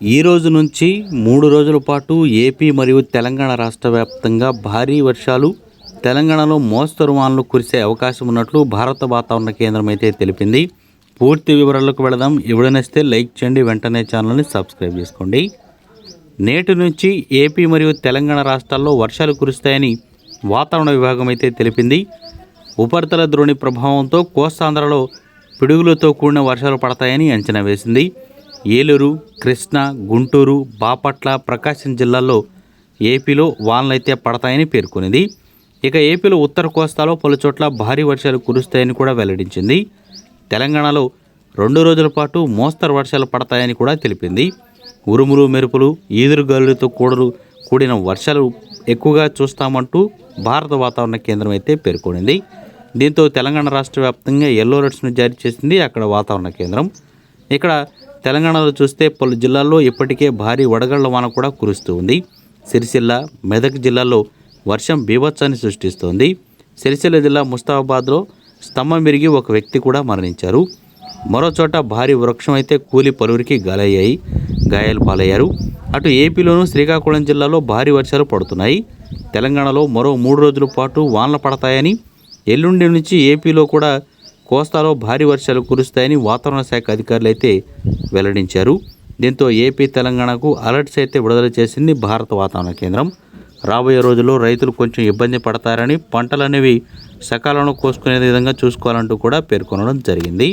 ఈ రోజు నుంచి 3 రోజుల పాటు ఏపీ మరియు తెలంగాణ రాష్ట్ర వ్యాప్తంగా భారీ వర్షాలు, తెలంగాణలో మోస్తరు వానలు కురిసే అవకాశం ఉన్నట్లు భారత వాతావరణ కేంద్రం అయితే తెలిపింది. పూర్తి వివరాలకు వెళదాం. ఎవడనొస్తే లైక్ చేయండి, వెంటనే ఛానల్ని సబ్స్క్రైబ్ చేసుకోండి. నేటి నుంచి ఏపీ మరియు తెలంగాణ రాష్ట్రాల్లో వర్షాలు కురుస్తాయని వాతావరణ విభాగం అయితే తెలిపింది. ఉపరితల ద్రోణి ప్రభావంతో కోస్తాంధ్రలో పిడుగులతో కూడిన వర్షాలు పడతాయని అంచనా వేసింది. ఏలూరు, కృష్ణా, గుంటూరు, బాపట్ల, ప్రకాశం జిల్లాల్లో ఏపీలో వానలైతే పడతాయని పేర్కొనింది. ఇక ఏపీలో ఉత్తర కోస్తాలో పలుచోట్ల భారీ వర్షాలు కురుస్తాయని కూడా వెల్లడించింది. తెలంగాణలో 2 రోజుల పాటు మోస్తరు వర్షాలు పడతాయని కూడా తెలిపింది. ఉరుములు, మెరుపులు, ఈదురుగాలులతో కూడిన వర్షాలు ఎక్కువగా చూస్తామంటూ భారత వాతావరణ కేంద్రం అయితే పేర్కొనింది. దీంతో తెలంగాణ రాష్ట్ర వ్యాప్తంగా ఎల్లో అలర్ట్స్ను జారీ చేసింది అక్కడ వాతావరణ కేంద్రం. ఇక్కడ తెలంగాణలో చూస్తే పలు జిల్లాల్లో ఇప్పటికే భారీ వడగళ్ల వాన కూడా కురుస్తూ ఉంది. సిరిసిల్ల, మెదక్ జిల్లాల్లో వర్షం బీభత్సాన్ని సృష్టిస్తోంది. సిరిసిల్ల జిల్లా ముస్తాబాద్లో స్తంభం విరిగి ఒక వ్యక్తి కూడా మరణించారు. మరోచోట భారీ వృక్షం అయితే కూలి పలువురికి గాయాలు పాలయ్యారు. అటు ఏపీలోనూ శ్రీకాకుళం జిల్లాలో భారీ వర్షాలు పడుతున్నాయి. తెలంగాణలో మరో 3 రోజుల పాటు వానలు పడతాయని, ఎల్లుండి నుంచి ఏపీలో కూడా కోస్తాలో భారీ వర్షాలు కురుస్తాయని వాతావరణ శాఖ అధికారులు అయితే వెల్లడించారు. దీంతో ఏపీ, తెలంగాణకు అలర్ట్స్ అయితే విడుదల చేసింది భారత వాతావరణ కేంద్రం. రాబోయే రోజుల్లో రైతులు కొంచెం ఇబ్బంది పడతారని, పంటలు అనేవి సకాలంలో కోసుకునే విధంగా చూసుకోవాలంటూ కూడా పేర్కొనడం జరిగింది.